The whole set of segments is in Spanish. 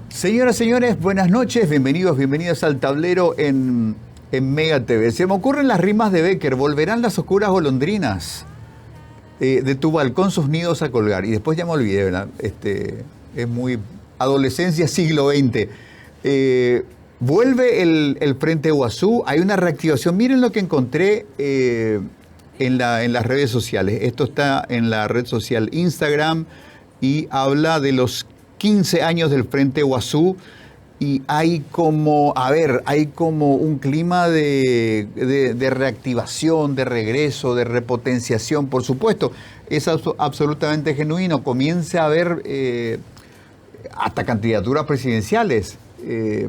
Señoras, señores, buenas noches, bienvenidas al tablero en Mega TV. Se me ocurren las rimas de Becker: volverán las oscuras golondrinas, de tu balcón sus nidos a colgar. Y después ya me olvidé, ¿verdad? Es muy adolescencia siglo XX. Vuelve el Frente Guazú, hay una reactivación. Miren lo que encontré en las redes sociales. Esto está en la red social Instagram y habla de los 15 años del Frente Guazú, y hay como un clima de reactivación, de regreso, de repotenciación. Por supuesto, es absolutamente genuino. Comienza a haber hasta candidaturas presidenciales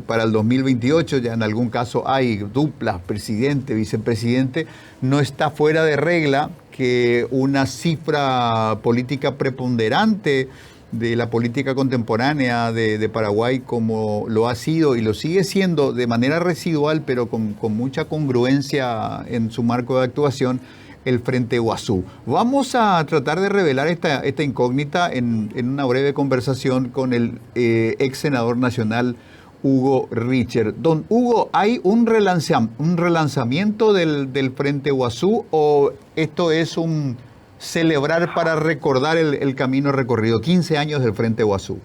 para el 2028. Ya en algún caso hay duplas, presidente, vicepresidente. No está fuera de regla que una cifra política preponderante de la política contemporánea de Paraguay, como lo ha sido y lo sigue siendo de manera residual, pero con mucha congruencia en su marco de actuación, el Frente Guazú. Vamos a tratar de revelar esta incógnita en una breve conversación con el ex senador nacional Hugo Richer. Don Hugo, ¿hay un relanzamiento del Frente Guazú, o esto es un celebrar para recordar el camino recorrido? 15 años del Frente Guazú.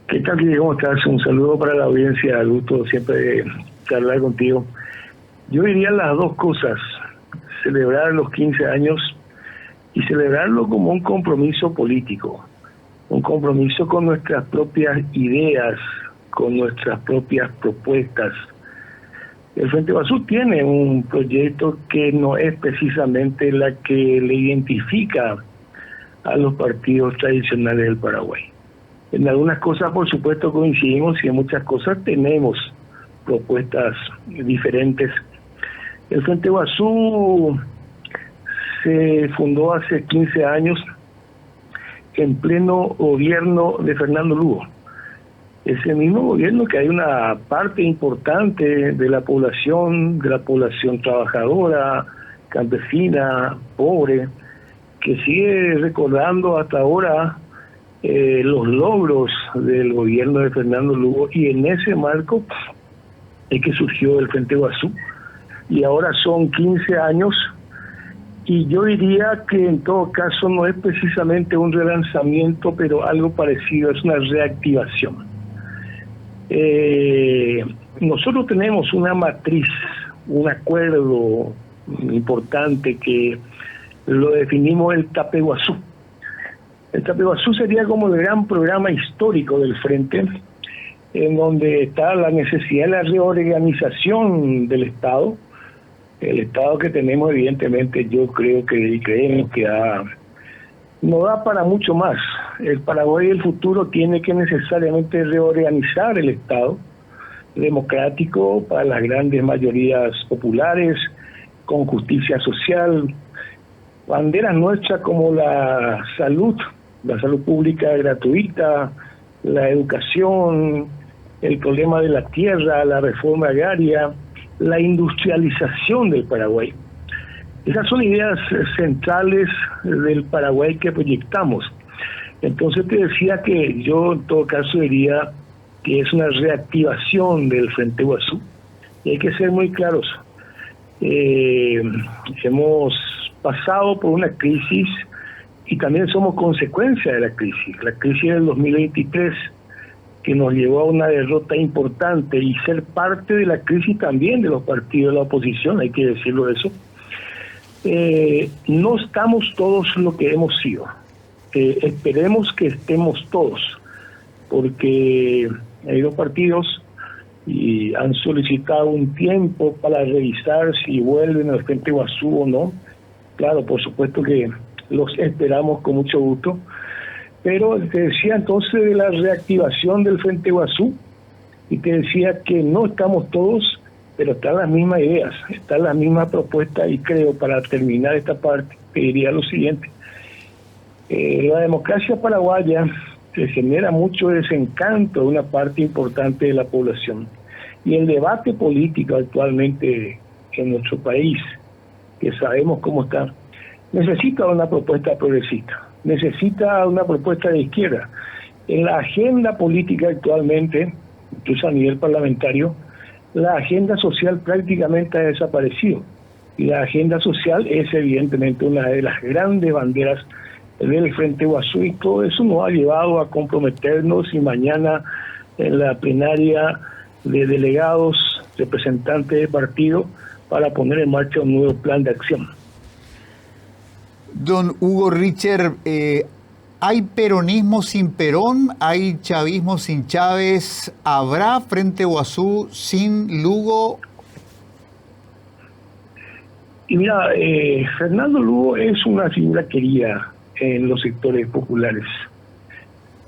¿Qué tal, Guille? ¿Cómo estás? Un saludo para la audiencia. Al gusto siempre charlar contigo. Yo diría las dos cosas: celebrar los 15 años y celebrarlo como un compromiso político, un compromiso con nuestras propias ideas, con nuestras propias propuestas. El Frente Guazú tiene un proyecto que no es precisamente la que le identifica a los partidos tradicionales del Paraguay. En algunas cosas, por supuesto, coincidimos, y en muchas cosas tenemos propuestas diferentes. El Frente Guazú se fundó hace 15 años en pleno gobierno de Fernando Lugo. Ese mismo gobierno que hay una parte importante de la población trabajadora, campesina, pobre, que sigue recordando hasta ahora los logros del gobierno de Fernando Lugo, y en ese marco es que surgió el Frente Guazú, y ahora son 15 años, y yo diría que en todo caso no es precisamente un relanzamiento, pero algo parecido, es una reactivación. Nosotros tenemos una matriz, un acuerdo importante que lo definimos el Tapeguazú. El Tapeguazú sería como el gran programa histórico del Frente, en donde está la necesidad de la reorganización del Estado. El Estado que tenemos, evidentemente, yo creo que y creemos que no da para mucho más. El Paraguay del futuro tiene que necesariamente reorganizar el Estado democrático para las grandes mayorías populares, con justicia social, banderas nuestras como la salud pública gratuita, la educación, el problema de la tierra, la reforma agraria, la industrialización del Paraguay. Esas son ideas centrales del Paraguay que proyectamos. Entonces te decía que yo en todo caso diría que es una reactivación del Frente Guazú, y hay que ser muy claros. Hemos pasado por una crisis y también somos consecuencia de la crisis del 2023, que nos llevó a una derrota importante, y ser parte de la crisis también de los partidos de la oposición, hay que decirlo eso. No estamos todos lo que hemos sido. Esperemos que estemos todos, porque hay dos partidos y han solicitado un tiempo para revisar si vuelven al Frente Guazú o no. Claro, por supuesto que los esperamos con mucho gusto, pero te decía entonces de la reactivación del Frente Guazú, y te decía que no estamos todos, pero están las mismas ideas, están las mismas propuestas, y creo, para terminar esta parte, te diría lo siguiente. La democracia paraguaya se genera mucho desencanto de una parte importante de la población, y el debate político actualmente en nuestro país, que sabemos cómo está, necesita una propuesta progresista, necesita una propuesta de izquierda. En la agenda política actualmente, incluso a nivel parlamentario, la agenda social prácticamente ha desaparecido. Y la agenda social es evidentemente una de las grandes banderas del Frente Guasú, y todo eso nos ha llevado a comprometernos, y mañana en la plenaria de delegados, representantes de partido, para poner en marcha un nuevo plan de acción. Don Hugo Richer, ¿hay peronismo sin Perón? ¿Hay chavismo sin Chávez? ¿Habrá Frente Guasú sin Lugo? Y mira, Fernando Lugo es una figura querida en los sectores populares.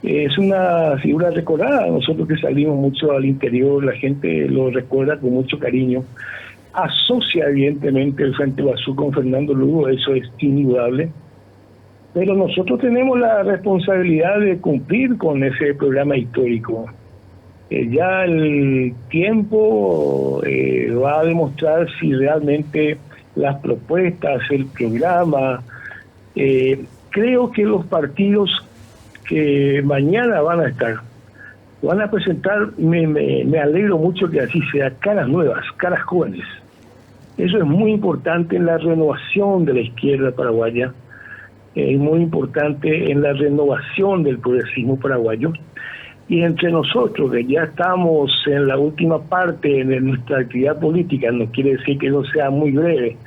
Es una figura recordada. Nosotros que salimos mucho al interior, la gente lo recuerda con mucho cariño. Asocia evidentemente el Frente Guasú con Fernando Lugo, eso es indudable. Pero nosotros tenemos la responsabilidad de cumplir con ese programa histórico. Ya el tiempo va a demostrar si realmente las propuestas, el programa, creo que los partidos que mañana van a presentar, me alegro mucho que así sea, caras nuevas, caras jóvenes. Eso es muy importante en la renovación de la izquierda paraguaya, es muy importante en la renovación del progresismo paraguayo. Y entre nosotros, que ya estamos en la última parte de nuestra actividad política, no quiere decir que no sea muy breve,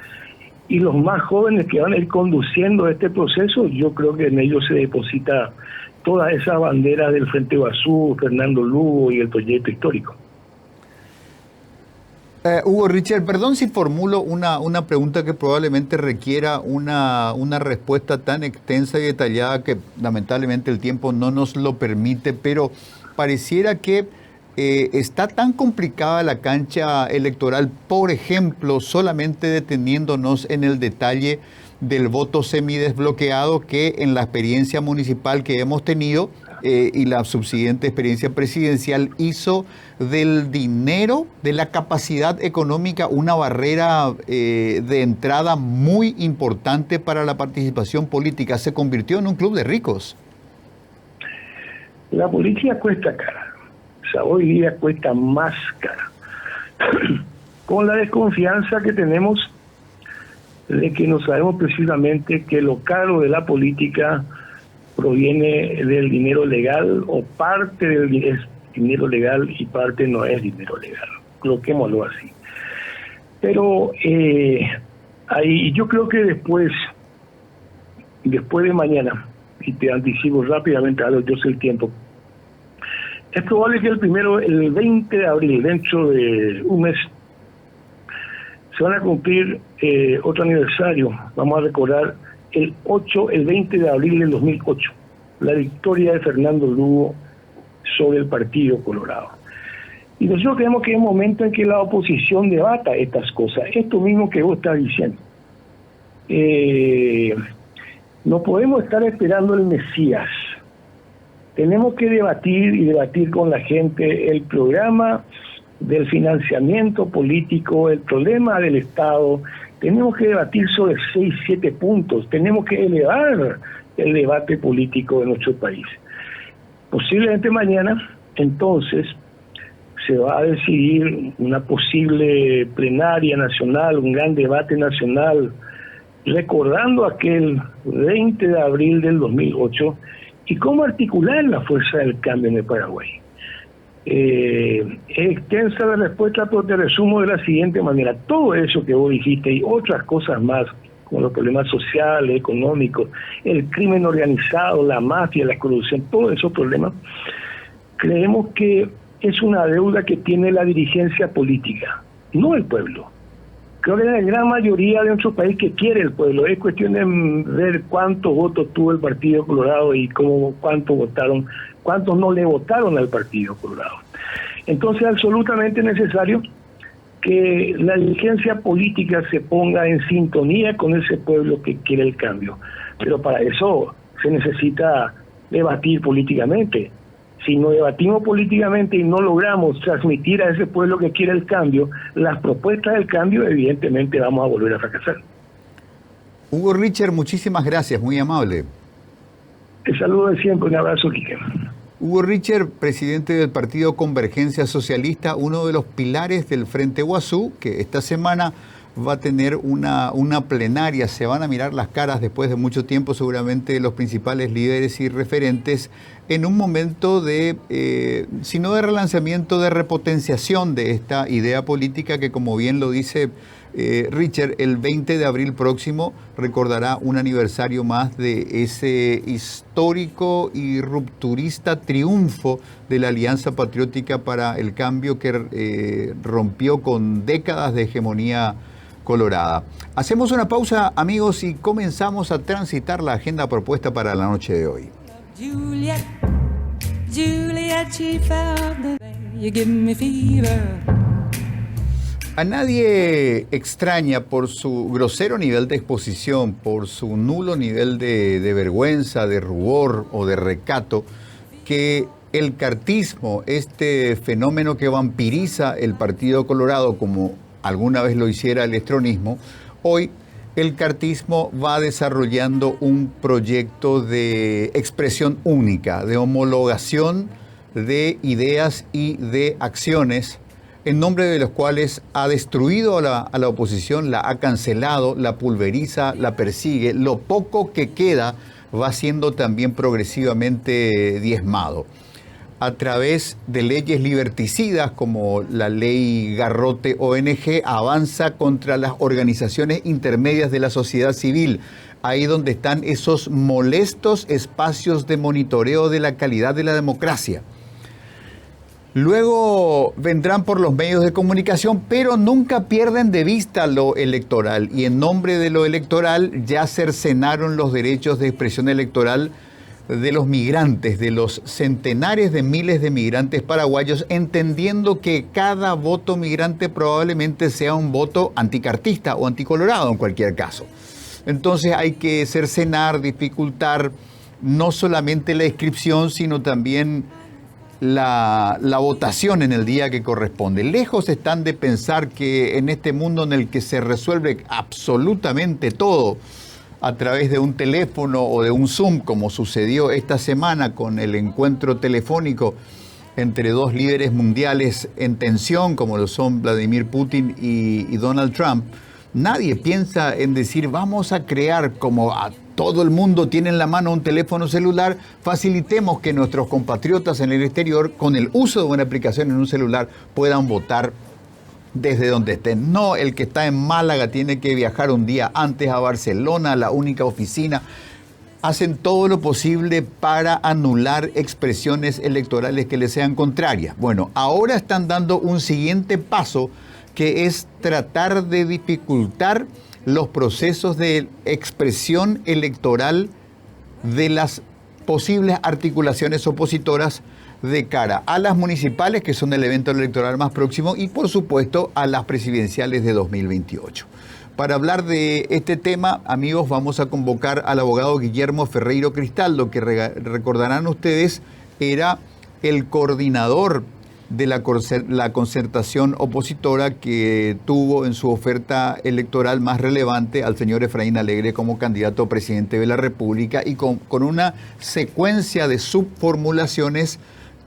y los más jóvenes que van a ir conduciendo este proceso, yo creo que en ellos se deposita toda esa bandera del Frente Guasú, Fernando Lugo y el proyecto histórico. Hugo Richer, perdón si formulo una pregunta que probablemente requiera una respuesta tan extensa y detallada que lamentablemente el tiempo no nos lo permite, pero pareciera que está tan complicada la cancha electoral, por ejemplo, solamente deteniéndonos en el detalle del voto semidesbloqueado, que en la experiencia municipal que hemos tenido y la subsiguiente experiencia presidencial hizo del dinero, de la capacidad económica, una barrera de entrada muy importante para la participación política. Se convirtió en un club de ricos. La política cuesta cara, o sea, hoy día cuesta más cara, con la desconfianza que tenemos de que no sabemos precisamente que lo caro de la política proviene del dinero legal, o parte del es dinero legal y parte no es dinero legal, coloquémoslo así. Pero ahí yo creo que después de mañana, y te anticipo rápidamente, yo sé el tiempo, es probable que el 20 de abril, dentro de un mes, se van a cumplir otro aniversario. Vamos a recordar el 20 de abril del 2008, la victoria de Fernando Lugo sobre el Partido Colorado. Y nosotros creemos que es un momento en que la oposición debata estas cosas, esto mismo que vos estás diciendo. No podemos estar esperando el Mesías. Tenemos que debatir con la gente el programa del financiamiento político, el problema del Estado. Tenemos que debatir sobre 6, 7 puntos. Tenemos que elevar el debate político de nuestro país. Posiblemente mañana, entonces, se va a decidir una posible plenaria nacional, un gran debate nacional, recordando aquel 20 de abril del 2008 y cómo articular la fuerza del cambio en el Paraguay. Es extensa la respuesta, pero te resumo de la siguiente manera. Todo eso que vos dijiste y otras cosas más, como los problemas sociales, económicos, el crimen organizado, la mafia, la corrupción, todos esos problemas, creemos que es una deuda que tiene la dirigencia política, no el pueblo. Creo que la gran mayoría de nuestro país que quiere el pueblo. Es cuestión de ver cuántos votos tuvo el Partido Colorado y cuántos votaron, cuántos no le votaron al Partido Colorado. Entonces es absolutamente necesario que la dirigencia política se ponga en sintonía con ese pueblo que quiere el cambio. Pero para eso se necesita debatir políticamente. Si no debatimos políticamente y no logramos transmitir a ese pueblo que quiere el cambio las propuestas del cambio, evidentemente vamos a volver a fracasar. Hugo Richer, muchísimas gracias, muy amable. Te saludo de siempre, un abrazo, Quique. Hugo Richer, presidente del partido Convergencia Socialista, uno de los pilares del Frente Guazú, que esta semana va a tener una plenaria. Se van a mirar las caras después de mucho tiempo, seguramente los principales líderes y referentes, en un momento de, si no de relanzamiento, de repotenciación de esta idea política que, como bien lo dice Richer, el 20 de abril próximo recordará un aniversario más de ese histórico y rupturista triunfo de la Alianza Patriótica para el Cambio que rompió con décadas de hegemonía colorada. Hacemos una pausa, amigos, y comenzamos a transitar la agenda propuesta para la noche de hoy. Juliet, Juliet, she found the way you give me fever. A nadie extraña por su grosero nivel de exposición, por su nulo nivel de vergüenza, de rubor o de recato, que el cartismo, este fenómeno que vampiriza el Partido Colorado como alguna vez lo hiciera el estronismo, hoy el cartismo va desarrollando un proyecto de expresión única, de homologación de ideas y de acciones, en nombre de los cuales ha destruido a la oposición, la ha cancelado, la pulveriza, la persigue. Lo poco que queda va siendo también progresivamente diezmado. A través de leyes liberticidas como la ley Garrote ONG, avanza contra las organizaciones intermedias de la sociedad civil, ahí donde están esos molestos espacios de monitoreo de la calidad de la democracia. Luego vendrán por los medios de comunicación, pero nunca pierden de vista lo electoral. Y en nombre de lo electoral ya cercenaron los derechos de expresión electoral de los migrantes, de los centenares de miles de migrantes paraguayos, entendiendo que cada voto migrante probablemente sea un voto anticartista o anticolorado en cualquier caso. Entonces hay que cercenar, dificultar no solamente la inscripción, sino también la votación en el día que corresponde. Lejos están de pensar que en este mundo en el que se resuelve absolutamente todo a través de un teléfono o de un Zoom, como sucedió esta semana con el encuentro telefónico entre dos líderes mundiales en tensión, como lo son Vladimir Putin y Donald Trump, nadie piensa en decir vamos a crear, como a todo el mundo tiene en la mano un teléfono celular, facilitemos que nuestros compatriotas en el exterior, con el uso de una aplicación en un celular, puedan votar desde donde estén. No, el que está en Málaga tiene que viajar un día antes a Barcelona, a la única oficina. Hacen todo lo posible para anular expresiones electorales que les sean contrarias. Bueno, ahora están dando un siguiente paso, que es tratar de dificultar los procesos de expresión electoral de las posibles articulaciones opositoras de cara a las municipales, que son el evento electoral más próximo, y por supuesto a las presidenciales de 2028. Para hablar de este tema, amigos, vamos a convocar al abogado Guillermo Ferreiro Cristaldo, que recordarán ustedes era el coordinador de la concertación opositora que tuvo en su oferta electoral más relevante al señor Efraín Alegre como candidato a presidente de la República, y con una secuencia de subformulaciones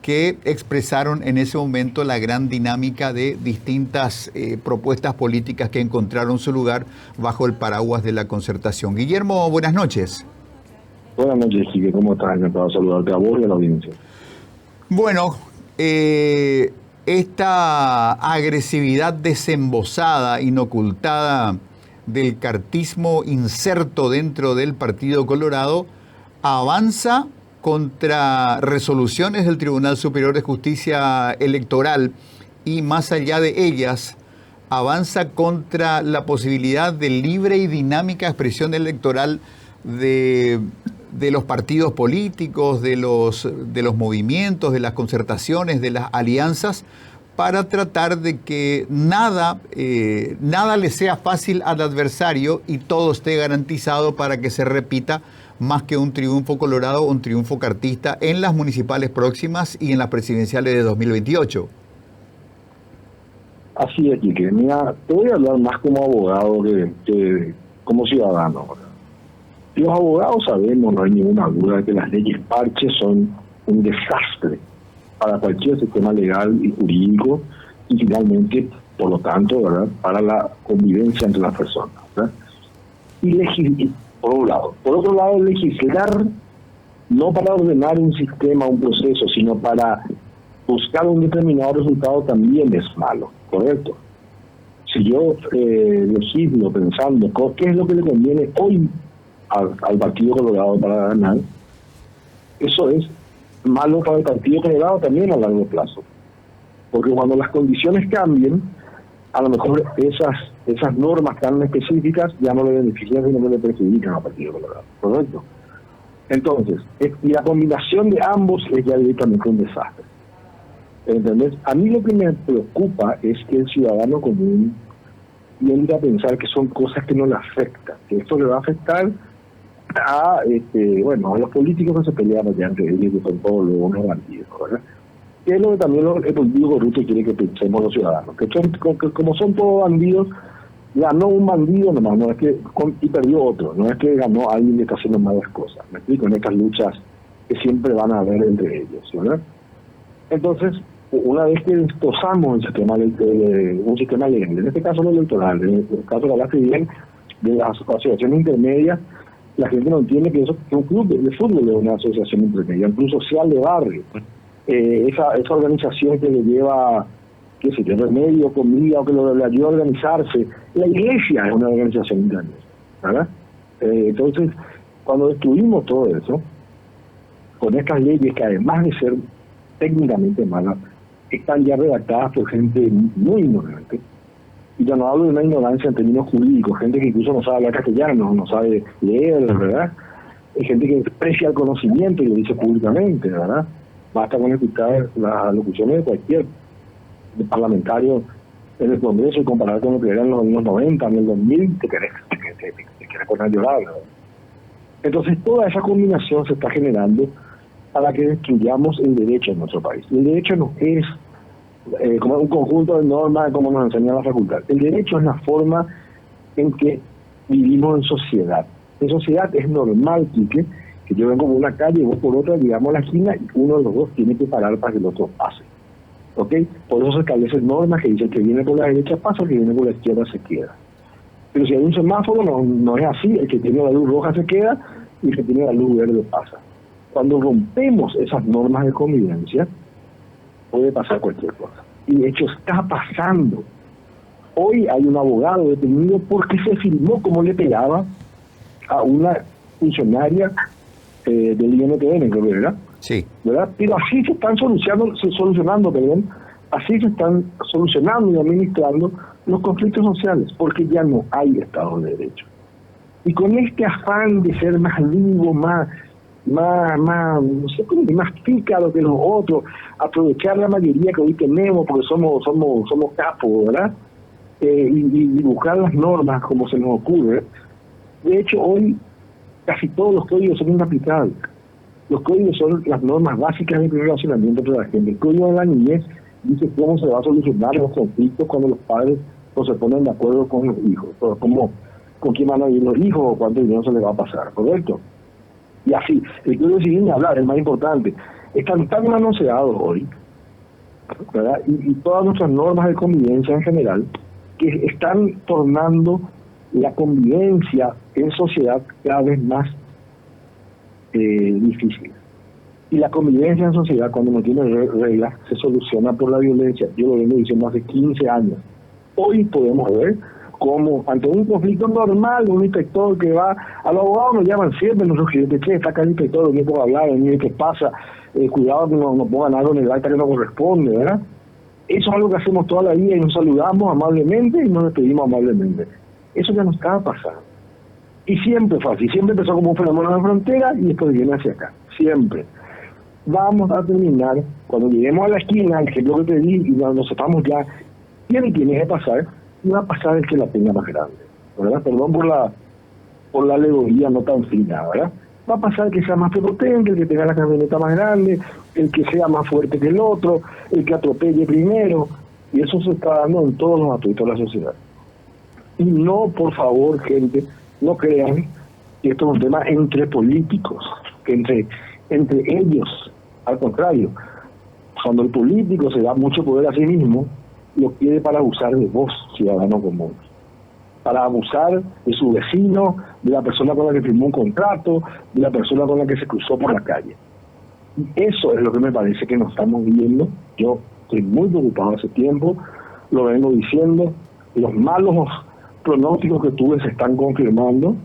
que expresaron en ese momento la gran dinámica de distintas propuestas políticas que encontraron su lugar bajo el paraguas de la concertación. Guillermo, buenas noches. Buenas noches, Quique. ¿Cómo estás? Encantado de saludarte a vos y a la audiencia. Bueno, esta agresividad desembosada, inocultada del cartismo inserto dentro del Partido Colorado, avanza contra resoluciones del Tribunal Superior de Justicia Electoral y, más allá de ellas, avanza contra la posibilidad de libre y dinámica expresión electoral de los partidos políticos, de los movimientos, de las concertaciones, de las alianzas, para tratar de que nada le sea fácil al adversario y todo esté garantizado para que se repita más que un triunfo colorado, un triunfo cartista en las municipales próximas y en las presidenciales de 2028. Así es, Quique. Mira, te voy a hablar más como abogado que como ciudadano. Los abogados sabemos, no hay ninguna duda, de que las leyes parches son un desastre para cualquier sistema legal y jurídico y finalmente, por lo tanto, ¿verdad?, para la convivencia entre las personas, ¿verdad? Y por un lado. Por otro lado, legislar no para ordenar un sistema, un proceso, sino para buscar un determinado resultado también es malo, ¿correcto? Si yo legislo pensando qué es lo que le conviene hoy al Partido Colorado para ganar, eso es malo para el Partido Colorado también a largo plazo. Porque cuando las condiciones cambien, a lo mejor esas normas tan específicas ya no le benefician, sino que le perjudican al Partido Colorado, ¿correcto? Entonces, y la combinación de ambos es ya directamente un desastre. ¿Entendés? A mí lo que me preocupa es que el ciudadano común tiende a pensar que son cosas que no le afectan, que esto le va a afectar a a los políticos que se pelean allá entre ellos, que son todos unos bandidos, ¿verdad? Que es lo que también el político corrupto quiere que pensemos los ciudadanos, que como son todos bandidos, ganó un bandido nomás, no es que y perdió otro, no es que ganó alguien que está haciendo malas cosas, me explico, en estas luchas que siempre van a haber entre ellos, ¿verdad? Entonces, una vez que destrozamos un sistema legal, en este caso lo electoral, en el caso que hablaste bien de las asociaciones intermedias, la gente no entiende que un club de fútbol es una asociación intermedia, un club social de barrio, esa organización que le lleva, qué sé yo, remedio, comida, o que le ayuda a organizarse. La iglesia es una organización intermedia, ¿verdad? Entonces, cuando destruimos todo eso, con estas leyes que además de ser técnicamente malas, están ya redactadas por gente muy ignorante, y yo no hablo de una ignorancia en términos jurídicos, gente que incluso no sabe hablar castellano, no sabe leer, ¿verdad? Hay gente que desprecia el conocimiento y lo dice públicamente, ¿verdad? Basta con escuchar las locuciones de cualquier parlamentario en el Congreso y comparar con lo que era en los años 90, en el 2000, te querés poner a llorar, ¿verdad? Entonces toda esa combinación se está generando para que destruyamos el derecho en nuestro país. El derecho no es como un conjunto de normas como nos enseña la facultad. El derecho es la forma en que vivimos en sociedad. En sociedad es normal, Quique, que yo vengo por una calle y vos por otra, llegamos a la esquina y uno de los dos tiene que parar para que el otro pase. ¿Ok? Por eso se establecen normas que dicen que viene por la derecha pasa, que viene por la izquierda se queda. Pero si hay un semáforo, no es así. El que tiene la luz roja se queda y el que tiene la luz verde pasa. Cuando rompemos esas normas de convivencia, puede pasar cualquier cosa. Y de hecho está pasando. Hoy hay un abogado detenido porque se filmó cómo le pegaba a una funcionaria del INTN, creo que era. Sí. ¿Verdad? Pero así se están solucionando, así se están solucionando y administrando los conflictos sociales, porque ya no hay Estado de Derecho. Y con este afán de ser más vivo, más no sé cómo, más pícaro que los otros, aprovechar la mayoría que hoy tenemos porque somos capos, ¿verdad? Y buscar las normas como se nos ocurre. De hecho, hoy casi todos los códigos son inaplicables. Los códigos son las normas básicas de relacionamiento entre la gente. El código de la niñez dice cómo se va a solucionar los conflictos cuando los padres no se ponen de acuerdo con los hijos, con quién van a ir los hijos o cuánto dinero se les va a pasar, ¿correcto? Y así, el código civil ni hablar, es más importante. Están tan manoseados hoy, ¿verdad? Y todas nuestras normas de convivencia en general, que están tornando la convivencia en sociedad cada vez más difícil. Y la convivencia en sociedad, cuando no tiene reglas, se soluciona por la violencia. Yo lo vengo diciendo hace 15 años. Hoy podemos ver cómo, ante un conflicto normal, un inspector que va, a los abogados nos llaman siempre, nuestros clientes, che, está acá el inspector, no puedo hablar, ¿qué pasa? Cuidado que no pongan algo en el acta que no corresponde, ¿verdad? Eso es algo que hacemos toda la vida y nos saludamos amablemente y nos despedimos amablemente. Eso ya no está pasando. Y siempre fue así, siempre empezó como un fenómeno de frontera y después viene hacia acá, siempre. Vamos a terminar, cuando lleguemos a la esquina, el ejemplo que te di, y nos sepamos ya quién tiene que pasar, y va a pasar el que la tenga más grande, ¿verdad? Perdón por la alegoría no tan fina, ¿verdad? Va a pasar el que sea más prepotente, el que tenga la camioneta más grande, el que sea más fuerte que el otro, el que atropelle primero, y eso se está dando en todos los aspectos de la sociedad. Y no, por favor, gente, no crean Y esto es un tema entre políticos, que entre ellos, al contrario, cuando el político se da mucho poder a sí mismo, lo quiere para abusar de vos, ciudadano común, para abusar de su vecino, de la persona con la que firmó un contrato, de la persona con la que se cruzó por la calle. Y eso es lo que me parece que nos estamos viendo. Yo estoy muy preocupado hace tiempo, lo vengo diciendo, los malos pronósticos que tuve se están confirmando,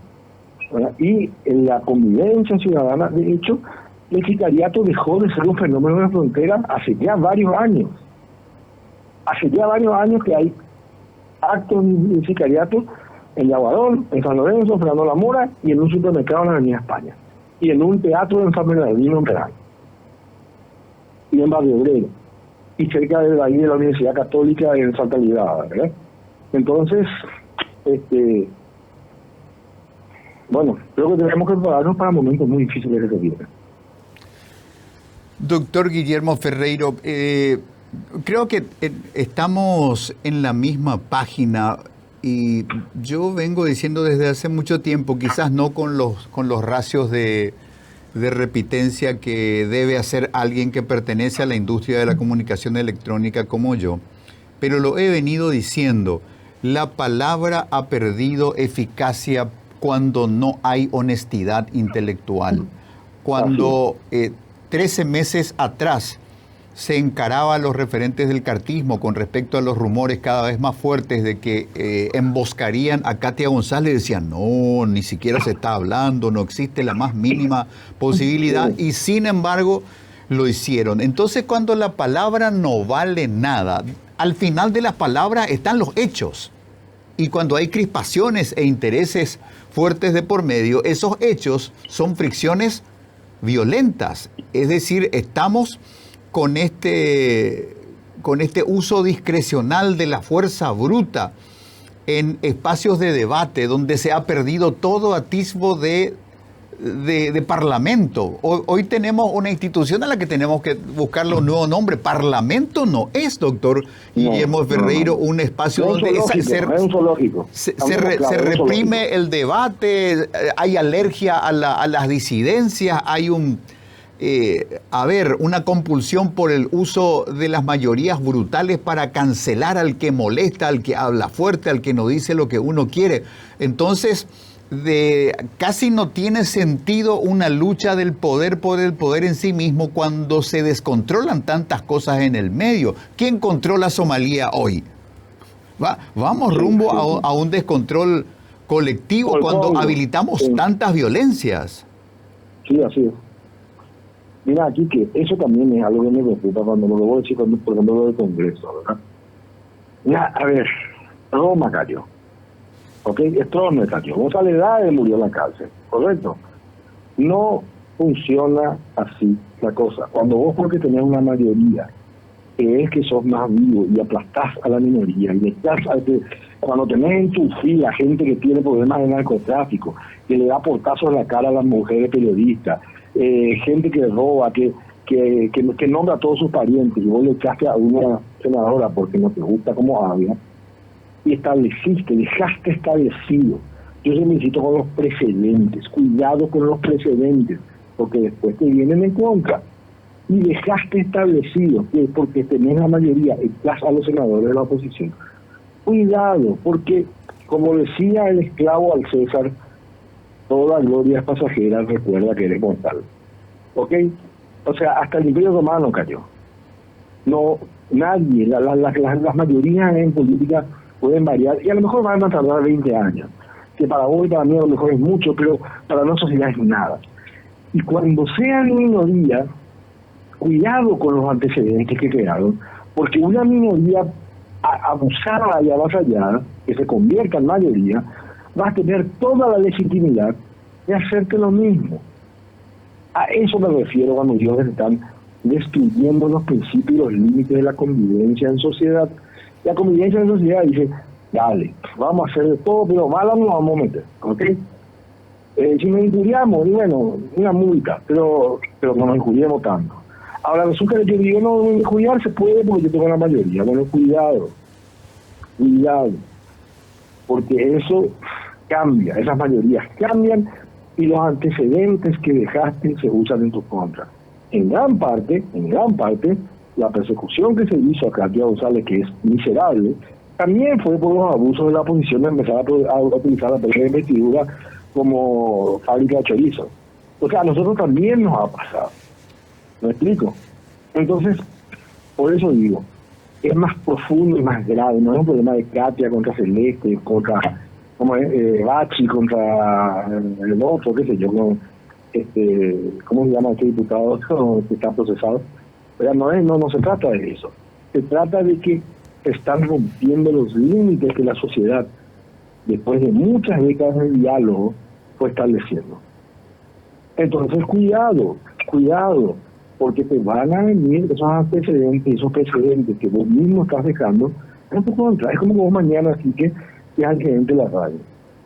¿verdad? Y en la convivencia ciudadana, de hecho, el sicariato dejó de ser un fenómeno de la frontera hace ya varios años. Hace ya varios años que hay actos de sicariato en Yaguarón, en San Lorenzo, en Fernando La Mora y en un supermercado en la Avenida España. Y en un teatro en San Bernardino, en Perán. Y en Barrio Obrero. Y cerca de ahí de la Universidad Católica en Santa Librada, ¿verdad? Entonces, bueno, creo que tenemos que prepararnos para momentos muy difíciles que se vienen. Doctor Guillermo Ferreiro, creo que estamos en la misma página y yo vengo diciendo desde hace mucho tiempo, quizás no con los ratios de repitencia que debe hacer alguien que pertenece a la industria de la comunicación electrónica como yo, pero lo he venido diciendo, la palabra ha perdido eficacia cuando no hay honestidad intelectual. Cuando 13 meses atrás se encaraba a los referentes del cartismo con respecto a los rumores cada vez más fuertes de que emboscarían a Katia González, decían, no, ni siquiera se está hablando, no existe la más mínima posibilidad, y sin embargo lo hicieron. Entonces, cuando la palabra no vale nada, al final de las palabras están los hechos. Y cuando hay crispaciones e intereses fuertes de por medio, esos hechos son fricciones violentas. Es decir, estamos con este uso discrecional de la fuerza bruta en espacios de debate donde se ha perdido todo atisbo de parlamento. Hoy tenemos una institución a la que tenemos que buscarle un nuevo nombre. Parlamento no es, doctor Guillermo Ferreiro, un espacio donde se reprime el debate, hay alergia a las disidencias, hay una compulsión por el uso de las mayorías brutales para cancelar al que molesta, al que habla fuerte, al que no dice lo que uno quiere. Entonces, casi no tiene sentido una lucha del poder por el poder en sí mismo cuando se descontrolan tantas cosas en el medio. ¿Quién controla Somalia hoy? Vamos rumbo a un descontrol colectivo cuando habilitamos tantas violencias. Sí, así es. Mira, aquí que eso también es algo que me preocupa cuando lo voy a decir, por ejemplo, lo del Congreso, ¿verdad? Mira, a ver, Roma cayó. ¿Ok? Stroessner cayó. González Dáez murió en la cárcel. ¿Correcto? No funciona así la cosa. Cuando vos porque tenés una mayoría, crees que sos más vivo y aplastás a la minoría y estás cuando tenés en tu fila gente que tiene problemas de narcotráfico, que le da portazos en la cara a las mujeres periodistas, gente que roba, que nombra a todos sus parientes, y vos le echaste a una senadora porque no te gusta cómo habla, y dejaste establecido. Yo se me insisto con los precedentes, cuidado con los precedentes, porque después te vienen en contra. Y dejaste establecido que porque tenés la mayoría, estás a los senadores de la oposición. Cuidado, porque como decía el esclavo al César, toda gloria es pasajera, recuerda que eres mortal. ¿Ok? O sea, hasta el Imperio Romano cayó. No, nadie, las mayorías en política pueden variar, y a lo mejor van a tardar 20 años, que para vos y para mí a lo mejor es mucho, pero para la sociedad es nada. Y cuando sean minoría, cuidado con los antecedentes que crearon, porque una minoría abusada y avasallada, que se convierta en mayoría, va a tener toda la legitimidad de hacerte lo mismo. A eso me refiero cuando ellos están destruyendo los principios y los límites de la convivencia en sociedad. La convivencia en sociedad dice, dale, vamos a hacer de todo, pero mala no nos vamos a meter, ¿ok? Si nos injuriamos, y bueno, una multa, pero no nos injuriemos tanto. Ahora resulta que yo digo, no, injuriar se puede porque yo tengo la mayoría. Bueno, cuidado, porque eso cambia, esas mayorías cambian y los antecedentes que dejaste se usan en tu contra. En gran parte, la persecución que se hizo a Katia González, que es miserable, también fue por los abusos de la oposición de empezar a utilizar la prensa de investidura como fábrica de chorizo. O sea, a nosotros también nos ha pasado. ¿Me explico? Entonces, por eso digo, es más profundo y más grave. No es un problema de Katia contra Celeste, contra Bachi, contra el otro, qué sé yo, ¿cómo se llama este diputado que está procesado? Pero no se trata de eso. Se trata de que se están rompiendo los límites que la sociedad, después de muchas décadas de diálogo, fue estableciendo. Entonces, cuidado, porque te van a venir esos precedentes que vos mismo estás dejando en tu contra. Es como que vos mañana así que es al gerente de la radio,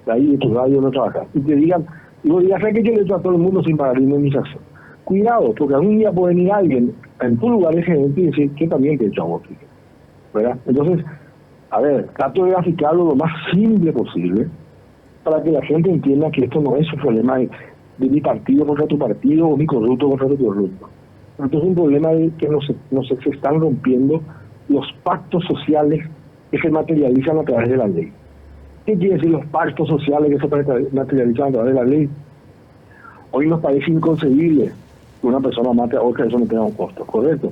de ahí de tu radio no trabajas, y te digan, y vos digas, ¿sabes que yo le he hecho a todo el mundo sin pagar indemnización? Cuidado, porque algún día puede venir alguien en tu lugar de gerente y decir, que también te he hecho a vos, ¿verdad? Entonces, a ver, trato de graficarlo lo más simple posible para que la gente entienda que esto no es un problema de mi partido contra tu partido o mi corrupto contra tu corrupto. Esto es un problema de que se están rompiendo los pactos sociales que se materializan a través de la ley. ¿Qué quiere decir los pactos sociales que se materializan a través de la ley? Hoy nos parece inconcebible que una persona mate a otra, eso no tenga un costo, ¿correcto?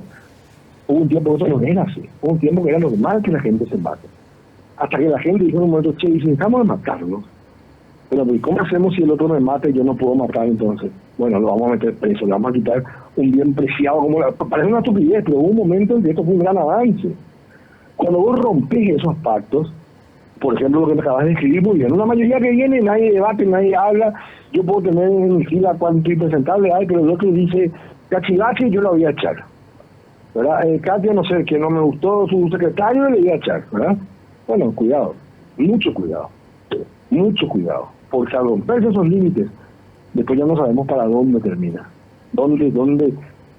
Hubo un tiempo que eso no era así. Hubo un tiempo que era normal que la gente se mate. Hasta que la gente dijo en un momento, che, y si dejamos de matarnos, pero ¿cómo hacemos si el otro me mata y yo no puedo matar entonces? Bueno, lo vamos a meter preso, le vamos a quitar un bien preciado, parece una estupidez, pero hubo un momento en que esto fue un gran avance. Cuando vos rompes esos pactos, por ejemplo, lo que me acabas de escribir muy bien, una mayoría que viene, nadie debate, nadie habla, yo puedo tener en mi fila cuánto impresentable hay, pero el otro dice, cachivache, yo lo voy a echar, ¿verdad? Katia, no sé, que no me gustó su secretario, le voy a echar, ¿verdad? Bueno, cuidado, mucho cuidado, porque al romperse esos límites, después ya no sabemos para dónde termina, dónde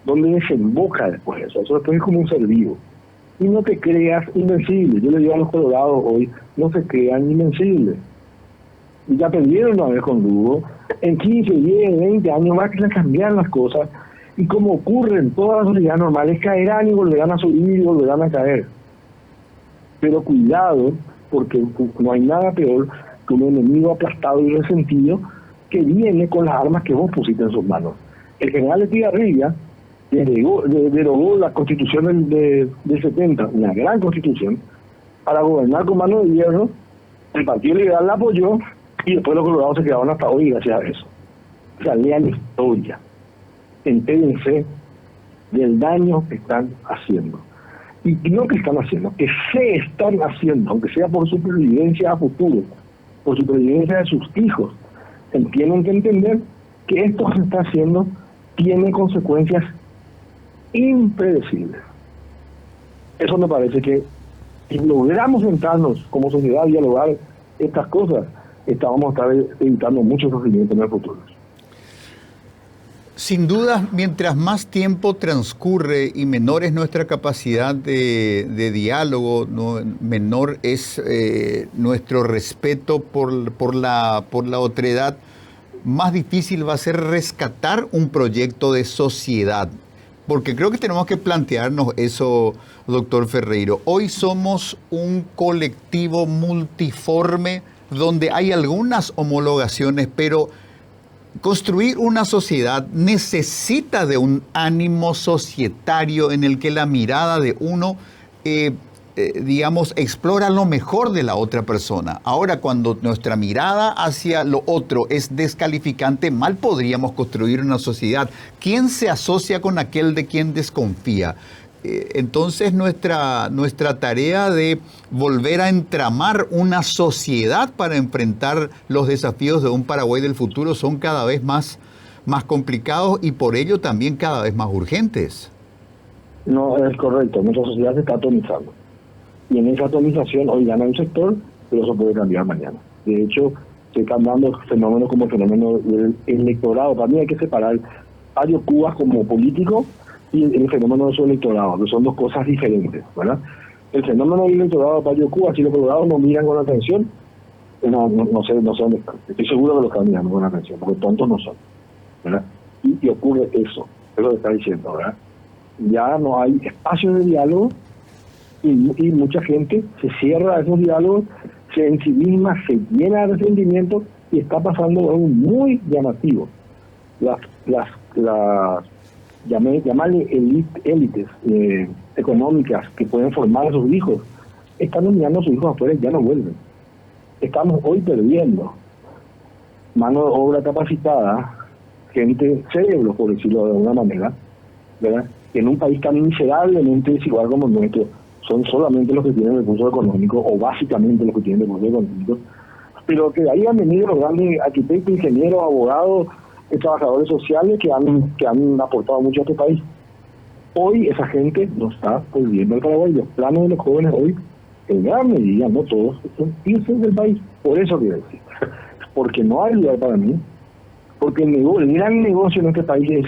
desemboca después eso después es como un ser vivo. Y no te creas invencible. Yo le digo a los colorados hoy, no se crean invencibles. Y ya perdieron una vez con Lugo, en 15, 10, 20 años más que se cambian las cosas, y como ocurre en todas las sociedades normales, caerán y volverán a subir y volverán a caer. Pero cuidado, porque no hay nada peor que un enemigo aplastado y resentido que viene con las armas que vos pusiste en sus manos. El general Estigarribia derogó la constitución del 70, una gran constitución, para gobernar con mano de hierro. El Partido Liberal la apoyó y después los colorados se quedaron hasta hoy gracias a eso. O sea, lean historia, entérense del daño que están haciendo. Y no que están haciendo, que se están haciendo, aunque sea por supervivencia a futuro, por supervivencia de sus hijos. Tienen que entender que esto que se está haciendo tiene consecuencias impredecibles. Eso me parece que si logramos sentarnos como sociedad a dialogar estas cosas, vamos a estar evitando mucho sufrimiento en el futuro. Sin duda, mientras más tiempo transcurre y menor es nuestra capacidad de diálogo, menor es nuestro respeto por la otredad, más difícil va a ser rescatar un proyecto de sociedad. Porque creo que tenemos que plantearnos eso, doctor Ferreiro. Hoy somos un colectivo multiforme donde hay algunas homologaciones, pero construir una sociedad necesita de un ánimo societario en el que la mirada de uno, explora lo mejor de la otra persona. Ahora, cuando nuestra mirada hacia lo otro es descalificante, mal podríamos construir una sociedad. ¿Quién se asocia con aquel de quien desconfía? Entonces, nuestra tarea de volver a entramar una sociedad para enfrentar los desafíos de un Paraguay del futuro son cada vez más complicados y por ello también cada vez más urgentes. No, es correcto. Nuestra sociedad se está atomizando. Y en esa atomización hoy gana un sector, pero eso puede cambiar mañana. De hecho, se están dando fenómenos como el fenómeno del electorado. Para mí hay que separar a Mario Cubas como político y el fenómeno de su electorado, que son dos cosas diferentes, ¿verdad? El fenómeno del electorado de Mario Cubas, si los colorados no miran con atención, no sé dónde están. Estoy seguro que lo están mirando con atención, porque tontos no son, ¿verdad? Y ocurre eso, es lo que está diciendo, ¿verdad? Ya no hay espacio de diálogo y mucha gente se cierra a esos diálogos, se en sí misma se llena de resentimiento y está pasando algo muy llamativo. Llamarle élites económicas que pueden formar a sus hijos, están enviando a sus hijos afuera y ya no vuelven. Estamos hoy perdiendo mano de obra capacitada, gente, cerebro, por decirlo de alguna manera, ¿verdad? Que en un país tan miserablemente desigual como el nuestro, son solamente los que tienen recursos económicos, o básicamente los que tienen recursos económicos, pero que de ahí han venido los grandes arquitectos, ingenieros, abogados, trabajadores sociales que han aportado mucho a este país. Hoy esa gente no está volviendo al Paraguay. Los planes de los jóvenes hoy, en gran medida, no todos, son irse del país. Por eso quiero decir. Porque no hay lugar para mí. Porque el gran negocio en este país es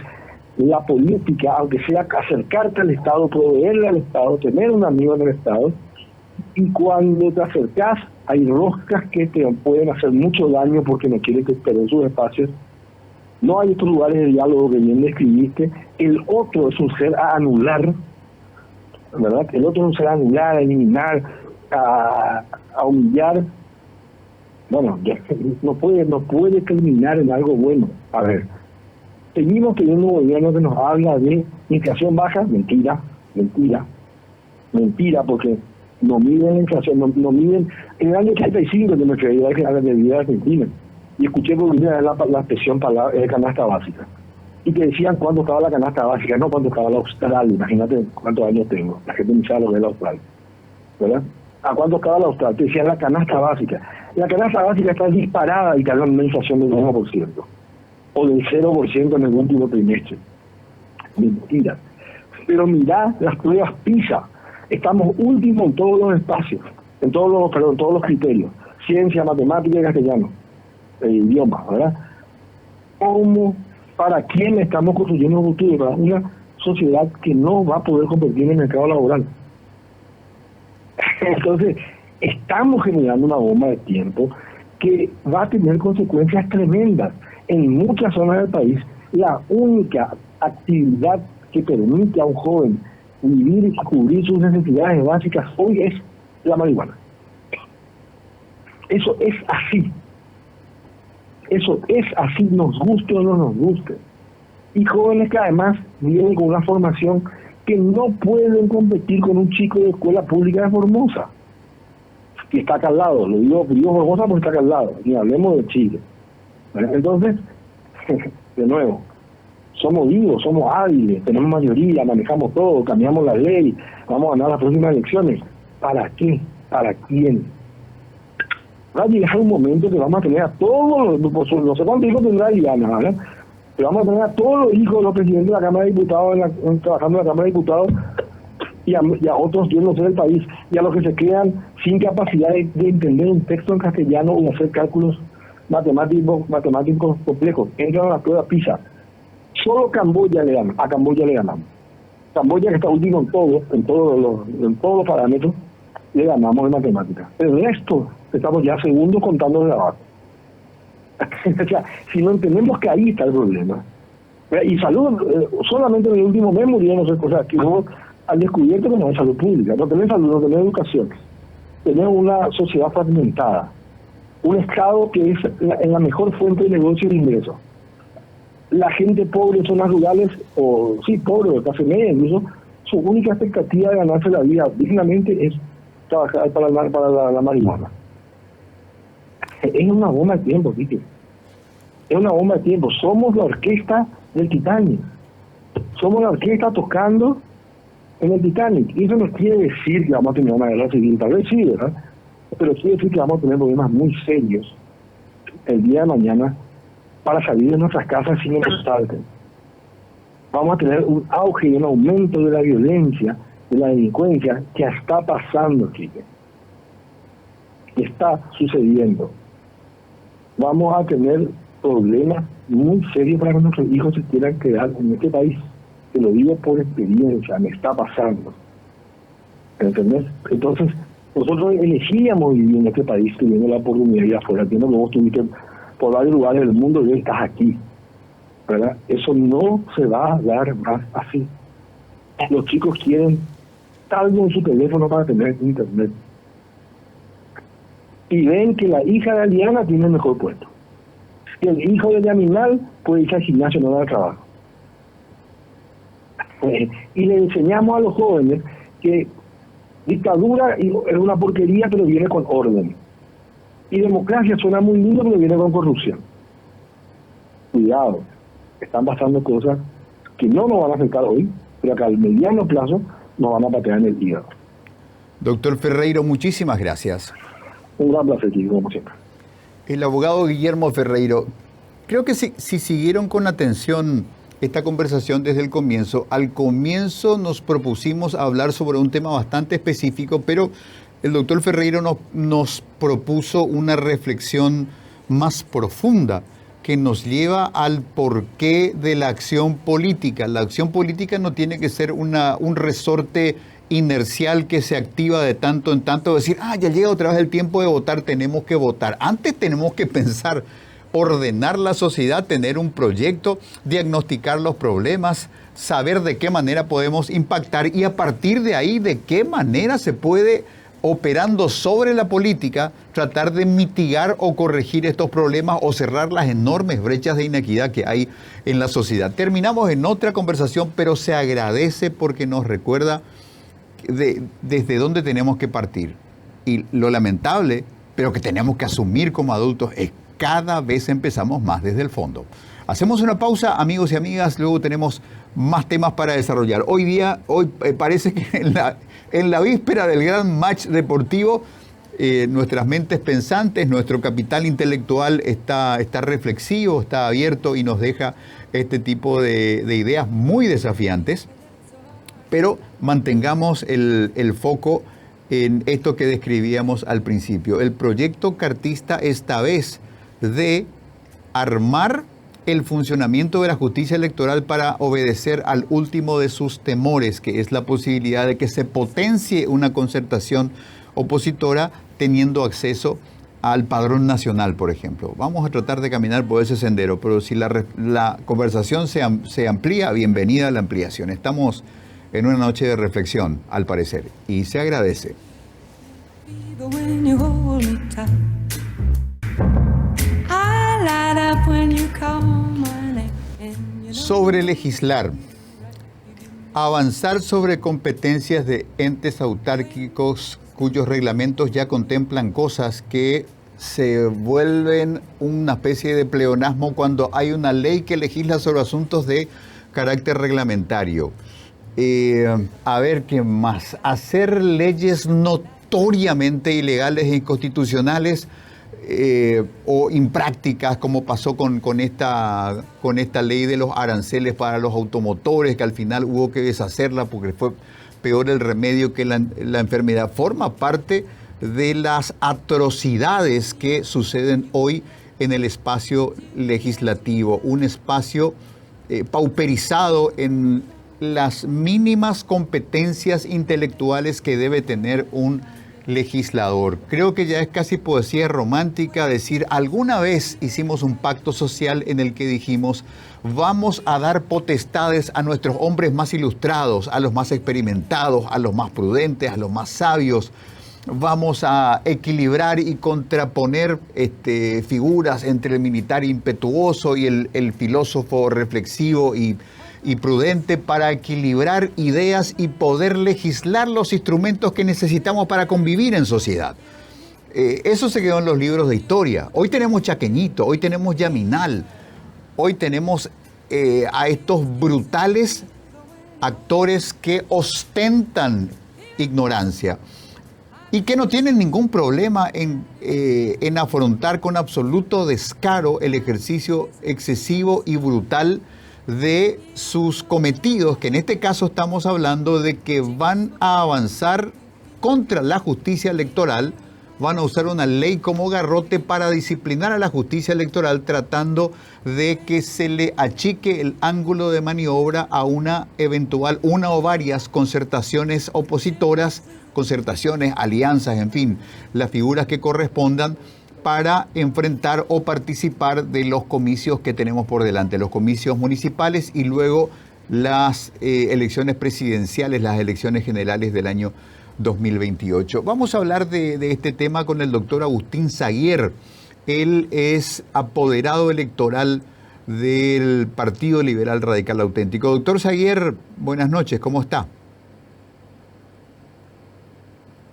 la política, aunque sea acercarte al Estado, proveerle al Estado, tener un amigo en el Estado. Y cuando te acercas, hay roscas que te pueden hacer mucho daño porque no quieren que te den sus espacios. No hay otros lugares de diálogo que bien describiste. El otro es un ser a anular, ¿verdad? El otro es un ser a anular, a eliminar, a humillar. Bueno, no puede terminar en algo bueno. A ver, seguimos teniendo un gobierno que nos habla de inflación baja. Mentira, porque no miden la inflación, no miden. En el año 85 que me creía que era de vida argentina. Y escuché por primera vez la expresión canasta básica. Y te decían cuánto estaba la canasta básica, no cuánto estaba la austral. Imagínate cuántos años tengo. La gente ni sabe lo que es la austral, ¿verdad? ¿A cuánto estaba la austral? Te decían la canasta básica. La canasta básica está disparada y carga una inflación del 1%. O del 0% en el último trimestre. Mentira. Pero mirá las pruebas PISA. Estamos últimos en todos los espacios. En todos los criterios. Ciencia, matemática y castellano. Idioma, ¿verdad? ¿Cómo, para quién estamos construyendo un futuro? Para una sociedad que no va a poder competir en el mercado laboral. Entonces, estamos generando una bomba de tiempo que va a tener consecuencias tremendas. En muchas zonas del país, la única actividad que permite a un joven vivir y cubrir sus necesidades básicas hoy es la marihuana. Eso es así. Eso es así, nos guste o no nos guste. Y jóvenes que además vienen con una formación que no pueden competir con un chico de escuela pública de Formosa, que está acá al lado. Lo digo Formosa porque está acá al lado, y hablemos de Chile. Entonces, de nuevo, somos vivos, somos hábiles, tenemos mayoría, manejamos todo, cambiamos la ley, vamos a ganar las próximas elecciones. ¿Para qué? ¿Para quién? Va a llegar un momento que vamos a tener a todos, no sé cuántos hijos tendrá Diana, ¿verdad? Pero vamos a tener a todos los hijos de los presidentes de la Cámara de Diputados trabajando en la Cámara de Diputados y a otros yéndose del país, y a los que se quedan sin capacidad de entender un texto en castellano o hacer cálculos matemáticos complejos. Entran a la prueba PISA. Solo a Camboya le ganamos. Camboya, que está último en todos los parámetros, le ganamos en matemáticas. El resto estamos ya segundos contando de abajo. O sea, si no entendemos que ahí está el problema. Y salud, solamente en el último mes murieron, o sea, que hubo al descubierto que no hay salud pública. No tenés salud, no tenés educación. Tenemos una sociedad fragmentada. Un Estado que es la mejor fuente de negocio y de ingresos. La gente pobre en zonas rurales, o sí, pobre, de clase media incluso, su única expectativa de ganarse la vida dignamente es trabajar para la marihuana. Es una bomba de tiempo, Quique. Es una bomba de tiempo. Somos la orquesta del Titanic. Somos la orquesta tocando en el Titanic. Y eso no quiere decir que vamos a tener una guerra civil, tal vez sí, ¿verdad? Pero quiere decir que vamos a tener problemas muy serios el día de mañana para salir de nuestras casas sin que nos salten. Vamos a tener un auge y un aumento de la violencia, de la delincuencia, que está pasando, Quique. Está sucediendo. Vamos a tener problemas muy serios para que nuestros hijos se quieran quedar en este país. Te lo digo por experiencia, me está pasando. ¿Entendés? Entonces, Nosotros elegíamos vivir en este país teniendo la oportunidad de ir afuera. Entiendo que vos estuviste por varios lugares del mundo y hoy estás aquí, ¿verdad? Eso no se va a dar más así. Los chicos quieren algo en su teléfono para tener internet. Y ven que la hija de Aliana tiene el mejor puesto. Y el hijo de Yaminal puede irse al gimnasio, no dar trabajo. Y le enseñamos a los jóvenes que dictadura es una porquería, pero viene con orden. Y democracia suena muy lindo, pero viene con corrupción. Cuidado, están pasando cosas que no nos van a afectar hoy, pero que al mediano plazo nos van a patear en el hígado. Doctor Ferreiro, muchísimas gracias. Un gran placer, Kiko, como siempre. El abogado Guillermo Ferreiro, creo que si siguieron con atención esta conversación desde el comienzo, al comienzo nos propusimos hablar sobre un tema bastante específico, pero el doctor Ferreiro nos propuso una reflexión más profunda que nos lleva al porqué de la acción política. La acción política no tiene que ser un resorte inercial que se activa de tanto en tanto, decir, ya llega otra vez el tiempo de votar, tenemos que votar. Antes tenemos que pensar, ordenar la sociedad, tener un proyecto, diagnosticar los problemas, saber de qué manera podemos impactar y a partir de ahí, de qué manera se puede, operando sobre la política, tratar de mitigar o corregir estos problemas o cerrar las enormes brechas de inequidad que hay en la sociedad. Terminamos en otra conversación, pero se agradece porque nos recuerda desde dónde tenemos que partir. Y lo lamentable, pero que tenemos que asumir como adultos, es cada vez empezamos más desde el fondo. Hacemos una pausa, amigos y amigas, luego tenemos más temas para desarrollar. Hoy parece que en la víspera del gran match deportivo, nuestras mentes pensantes, nuestro capital intelectual está reflexivo, está abierto y nos deja este tipo de ideas muy desafiantes. Pero mantengamos el foco en esto que describíamos al principio. El proyecto cartista esta vez de armar el funcionamiento de la justicia electoral para obedecer al último de sus temores, que es la posibilidad de que se potencie una concertación opositora teniendo acceso al padrón nacional, por ejemplo. Vamos a tratar de caminar por ese sendero, pero si la conversación se amplía, bienvenida a la ampliación. Estamos en una noche de reflexión, al parecer, y se agradece. Sobre legislar, avanzar sobre competencias de entes autárquicos cuyos reglamentos ya contemplan cosas que se vuelven una especie de pleonasmo cuando hay una ley que legisla sobre asuntos de carácter reglamentario. A ver, ¿qué más? Hacer leyes notoriamente ilegales e inconstitucionales o imprácticas, como pasó con esta ley de los aranceles para los automotores, que al final hubo que deshacerla porque fue peor el remedio que la enfermedad. Forma parte de las atrocidades que suceden hoy en el espacio legislativo, un espacio pauperizado en las mínimas competencias intelectuales que debe tener un legislador. Creo que ya es casi poesía romántica decir, alguna vez hicimos un pacto social en el que dijimos, vamos a dar potestades a nuestros hombres más ilustrados, a los más experimentados, a los más prudentes, a los más sabios. Vamos a equilibrar y contraponer figuras entre el militar impetuoso y el filósofo reflexivo y prudente para equilibrar ideas y poder legislar los instrumentos que necesitamos para convivir en sociedad. Eso se quedó en los libros de historia. Hoy tenemos Chaqueñito, hoy tenemos Yaminal, hoy tenemos a estos brutales actores que ostentan ignorancia y que no tienen ningún problema en afrontar con absoluto descaro el ejercicio excesivo y brutal de sus cometidos, que en este caso estamos hablando de que van a avanzar contra la justicia electoral, van a usar una ley como garrote para disciplinar a la justicia electoral, tratando de que se le achique el ángulo de maniobra a una o varias concertaciones opositoras, concertaciones, alianzas, en fin, las figuras que correspondan, para enfrentar o participar de los comicios que tenemos por delante, los comicios municipales y luego las elecciones presidenciales, las elecciones generales del año 2028. Vamos a hablar de este tema con el doctor Agustín Zaguer. Él es apoderado electoral del Partido Liberal Radical Auténtico. Doctor Zaguer, buenas noches, ¿cómo está?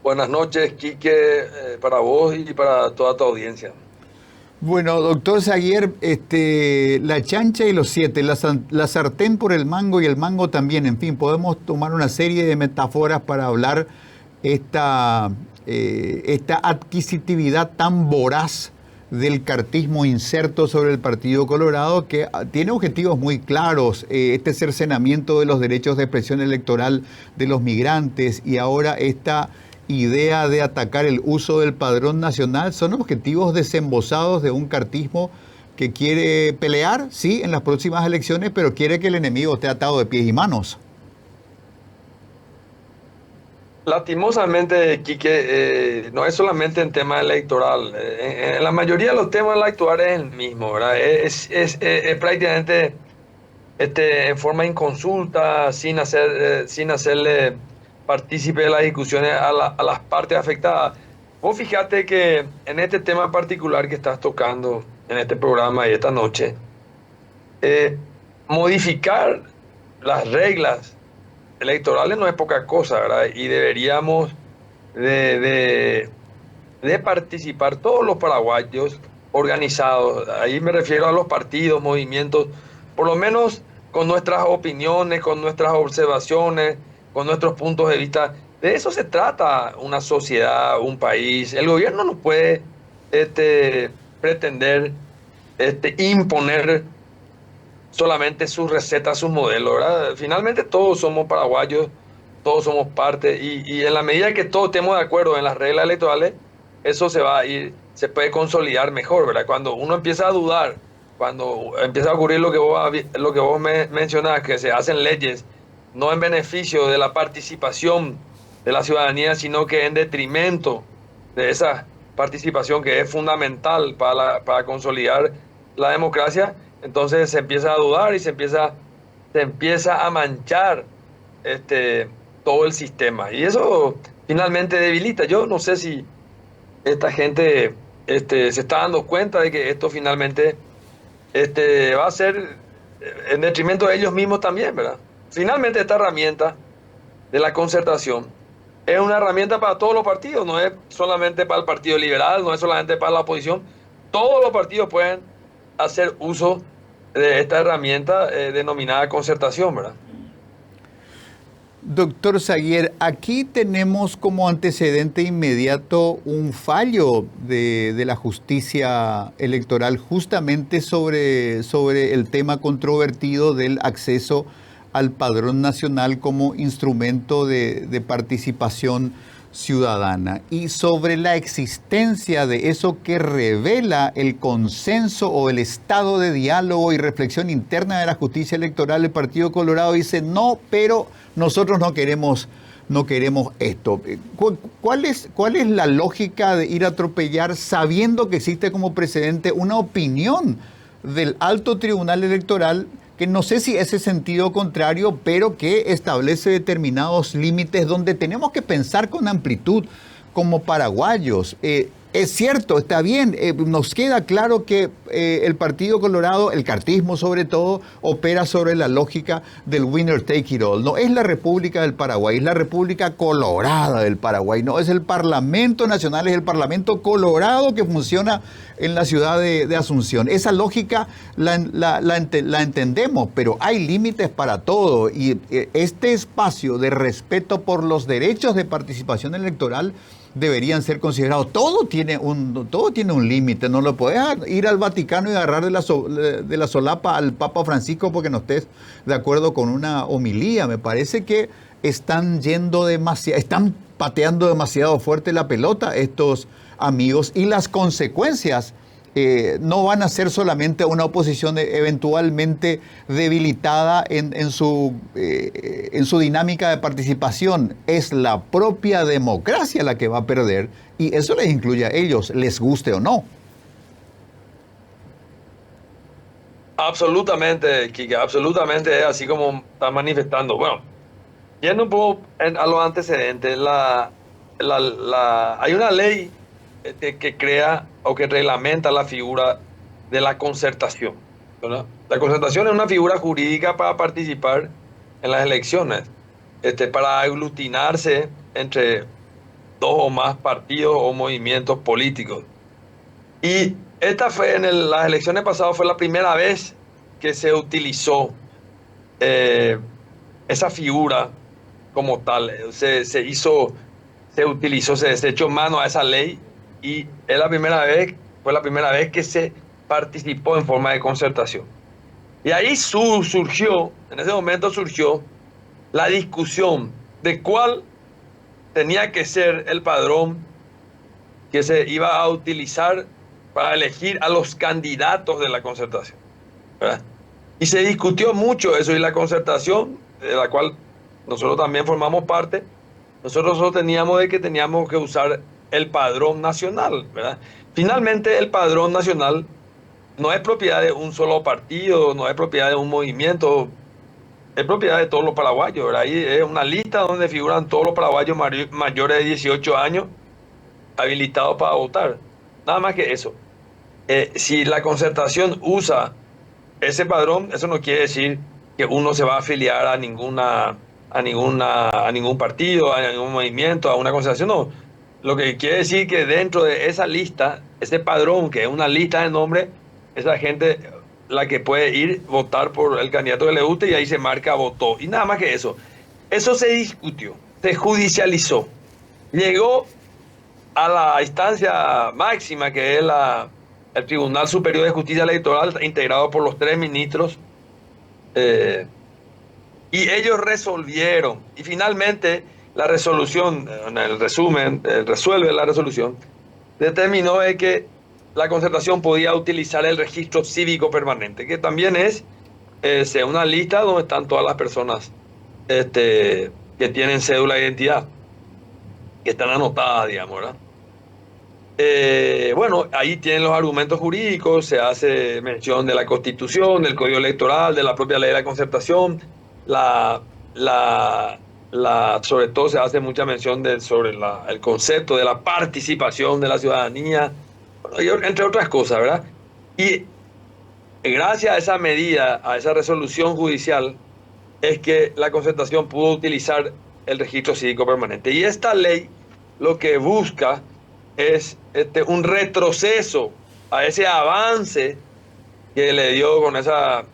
Buenas noches, Quique, para vos y para toda tu audiencia. Bueno, doctor Zaguer, la chancha y los siete, la sartén por el mango y el mango también, en fin, podemos tomar una serie de metáforas para hablar esta adquisitividad tan voraz del cartismo inserto sobre el Partido Colorado, que tiene objetivos muy claros, este cercenamiento de los derechos de expresión electoral de los migrantes y ahora esta idea de atacar el uso del padrón nacional, son objetivos desembosados de un cartismo que quiere pelear, sí, en las próximas elecciones, pero quiere que el enemigo esté atado de pies y manos. Lastimosamente, Quique, no es solamente en tema electoral. En la mayoría de los temas electorales es el mismo, ¿verdad? Es prácticamente en forma inconsulta, sin hacerle partícipe de las discusiones a las partes afectadas. Vos fíjate que en este tema particular que estás tocando en este programa y esta noche, modificar las reglas electorales no es poca cosa, ¿verdad? Y deberíamos de participar todos los paraguayos organizados. Ahí me refiero a los partidos, movimientos, por lo menos con nuestras opiniones, con nuestras observaciones, con nuestros puntos de vista. De eso se trata una sociedad, un país. El gobierno no puede pretender imponer solamente sus recetas, sus modelos, ¿verdad? Finalmente todos somos paraguayos, todos somos parte, y en la medida que todos estemos de acuerdo en las reglas electorales, eso se va a ir, se puede consolidar mejor, ¿verdad? Cuando uno empieza a dudar, cuando empieza a ocurrir lo que vos mencionás, que se hacen leyes no en beneficio de la participación de la ciudadanía, sino que en detrimento de esa participación que es fundamental para consolidar la democracia, entonces se empieza a dudar y se empieza a manchar todo el sistema. Y eso finalmente debilita. Yo no sé si esta gente se está dando cuenta de que esto finalmente va a ser en detrimento de ellos mismos también, ¿verdad? Finalmente esta herramienta de la concertación es una herramienta para todos los partidos, no es solamente para el Partido Liberal, no es solamente para la oposición. Todos los partidos pueden hacer uso de esta herramienta denominada concertación, ¿verdad? Doctor Zaguer, aquí tenemos como antecedente inmediato un fallo de la justicia electoral justamente sobre el tema controvertido del acceso al padrón nacional como instrumento de participación ciudadana y sobre la existencia de eso que revela el consenso o el estado de diálogo y reflexión interna de la justicia electoral. El Partido Colorado dice no, pero nosotros no queremos esto. ¿Cuál es la lógica de ir a atropellar sabiendo que existe como precedente una opinión del alto tribunal electoral que no sé si ese sentido contrario, pero que establece determinados límites donde tenemos que pensar con amplitud como paraguayos? Es cierto, está bien, nos queda claro que el Partido Colorado, el cartismo sobre todo, opera sobre la lógica del winner take it all. No es la República del Paraguay, es la República Colorada del Paraguay. No es el Parlamento Nacional, es el Parlamento Colorado que funciona en la ciudad de Asunción. Esa lógica la entendemos, pero hay límites para todo. Y este espacio de respeto por los derechos de participación electoral deberían ser considerados. Todo tiene un límite. No lo puedes ir al Vaticano y agarrar de la solapa al Papa Francisco porque no estés de acuerdo con una homilía. Me parece que están pateando demasiado fuerte la pelota estos amigos, y las consecuencias no van a ser solamente una oposición eventualmente debilitada en su dinámica de participación. Es la propia democracia la que va a perder, y eso les incluye a ellos, les guste o no. Absolutamente, Kike, absolutamente, así como está manifestando. Bueno, yendo un poco a los antecedentes, hay una ley que crea o que reglamenta la figura de la concertación, ¿verdad? La concertación es una figura jurídica para participar en las elecciones, para aglutinarse entre dos o más partidos o movimientos políticos. Y esta fue las elecciones pasadas, fue la primera vez que se utilizó esa figura como tal. Se echó mano a esa ley, y fue la primera vez que se participó en forma de concertación. Y ahí en ese momento surgió la discusión de cuál tenía que ser el padrón que se iba a utilizar para elegir a los candidatos de la concertación, ¿verdad? Y se discutió mucho eso, y la concertación, de la cual nosotros también formamos parte, nosotros teníamos que usar el padrón nacional, ¿verdad? Finalmente, el padrón nacional no es propiedad de un solo partido, no es propiedad de un movimiento, es propiedad de todos los paraguayos, ¿verdad? Ahí es una lista donde figuran todos los paraguayos mayores de 18 años habilitados para votar. Nada más que eso. Si la concertación usa ese padrón, eso no quiere decir que uno se va a afiliar a ningún partido, a ningún movimiento, a una concertación, no. Lo que quiere decir que dentro de esa lista, ese padrón, que es una lista de nombres, es la gente la que puede ir votar por el candidato que le guste, y ahí se marca votó. Y nada más que eso. Eso se discutió, se judicializó. Llegó a la instancia máxima, que es el Tribunal Superior de Justicia Electoral, integrado por los 3 ministros, y ellos resolvieron, y finalmente la resolución, en el resumen, resuelve la resolución, determinó de que la concertación podía utilizar el registro cívico permanente, que también es una lista donde están todas las personas que tienen cédula de identidad, que están anotadas, digamos, ¿verdad? Bueno, ahí tienen los argumentos jurídicos, se hace mención de la Constitución, del Código Electoral, de la propia ley de la concertación, sobre todo se hace mucha mención sobre el concepto de la participación de la ciudadanía, bueno, entre otras cosas, ¿verdad? Y gracias a esa medida, a esa resolución judicial, es que la concertación pudo utilizar el registro cívico permanente. Y esta ley lo que busca es un retroceso a ese avance que le dio con esa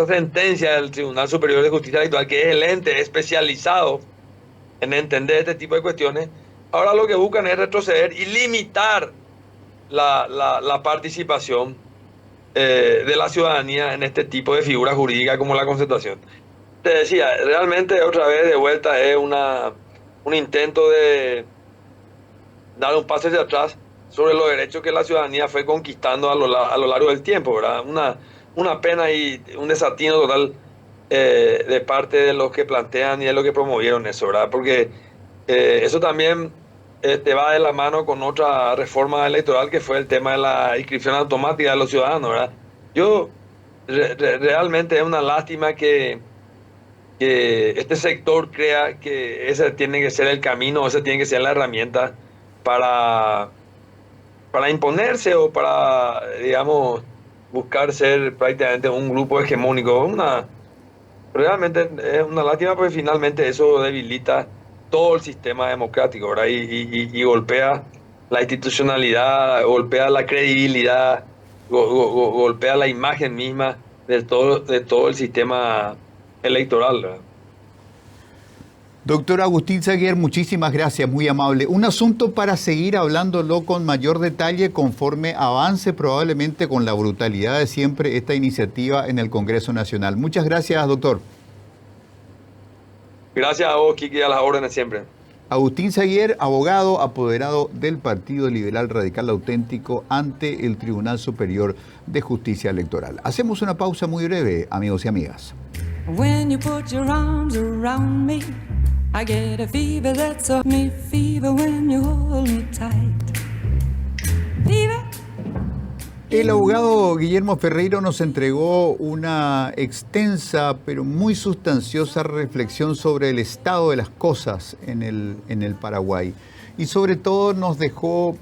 sentencia del Tribunal Superior de Justicia Electoral, que es el ente especializado en entender este tipo de cuestiones. Ahora lo que buscan es retroceder y limitar la participación de la ciudadanía en este tipo de figuras jurídicas como la concertación. Te decía, realmente otra vez de vuelta es un intento de dar un paso hacia atrás sobre los derechos que la ciudadanía fue conquistando a lo largo del tiempo, ¿verdad? Una pena y un desatino total de parte de los que plantean y de los que promovieron eso, ¿verdad? Porque eso también va de la mano con otra reforma electoral, que fue el tema de la inscripción automática de los ciudadanos, ¿verdad? Realmente es una lástima que este sector crea que ese tiene que ser el camino, esa tiene que ser la herramienta para imponerse o para, digamos, buscar ser prácticamente un grupo hegemónico. Realmente es una lástima, porque finalmente eso debilita todo el sistema democrático, ¿verdad? Y golpea la institucionalidad, golpea la credibilidad, golpea la imagen misma de todo el sistema electoral, ¿verdad? Doctor Agustín Saguier, muchísimas gracias, muy amable. Un asunto para seguir hablándolo con mayor detalle conforme avance probablemente con la brutalidad de siempre esta iniciativa en el Congreso Nacional. Muchas gracias, doctor. Gracias a vos, Kiki, a las órdenes siempre. Agustín Saguier, abogado apoderado del Partido Liberal Radical Auténtico ante el Tribunal Superior de Justicia Electoral. Hacemos una pausa muy breve, amigos y amigas. When you put your arms around me, I get a fever that's of me fever when you hold me tight. Fever. El abogado Guillermo Ferreiro nos entregó una extensa pero muy sustanciosa reflexión sobre el estado de las cosas en el Paraguay. Y sobre todo nos dejó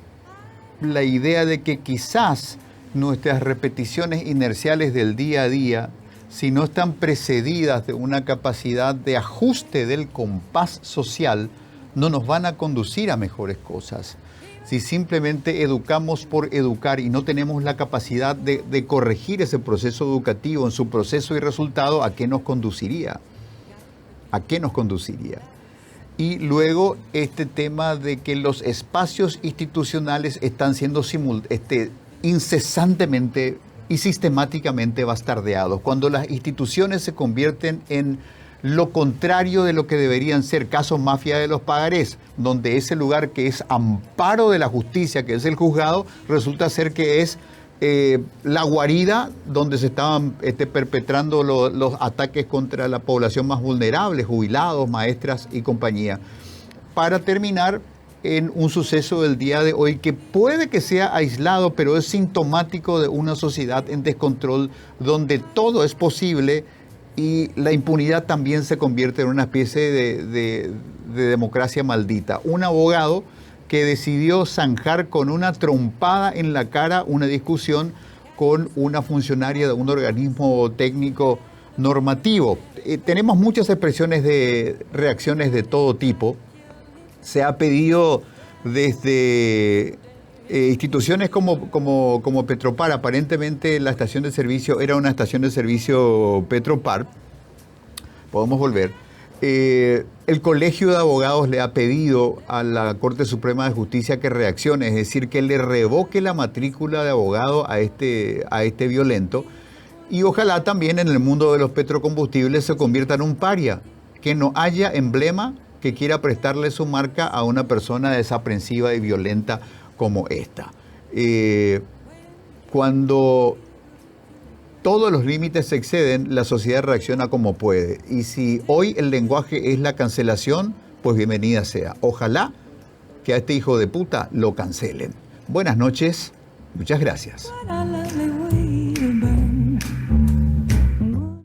la idea de que quizás nuestras repeticiones inerciales del día a día, si no están precedidas de una capacidad de ajuste del compás social, no nos van a conducir a mejores cosas. Si simplemente educamos por educar y no tenemos la capacidad de corregir ese proceso educativo en su proceso y resultado, ¿a qué nos conduciría? ¿A qué nos conduciría? Y luego este tema de que los espacios institucionales están siendo incesantemente y sistemáticamente bastardeados. Cuando las instituciones se convierten en lo contrario de lo que deberían ser, casos mafia de los pagarés, donde ese lugar que es amparo de la justicia, que es el juzgado, resulta ser que es la guarida donde se estaban perpetrando los ataques contra la población más vulnerable, jubilados, maestras y compañía. Para terminar en un suceso del día de hoy que puede que sea aislado, pero es sintomático de una sociedad en descontrol donde todo es posible y la impunidad también se convierte en una especie de democracia maldita. Un abogado que decidió zanjar con una trompada en la cara una discusión con una funcionaria de un organismo técnico normativo. Tenemos muchas expresiones de reacciones de todo tipo. Se ha pedido desde instituciones como Petropar. Aparentemente la estación de servicio era una estación de servicio Petropar. Podemos volver. El Colegio de Abogados le ha pedido a la Corte Suprema de Justicia que reaccione, es decir, que le revoque la matrícula de abogado a este violento. Y ojalá también en el mundo de los petrocombustibles se convierta en un paria, que no haya emblema que quiera prestarle su marca a una persona desaprensiva y violenta como esta. Cuando todos los límites se exceden, la sociedad reacciona como puede. Y si hoy el lenguaje es la cancelación, pues bienvenida sea. Ojalá que a este hijo de puta lo cancelen. Buenas noches, muchas gracias. What a lovely way.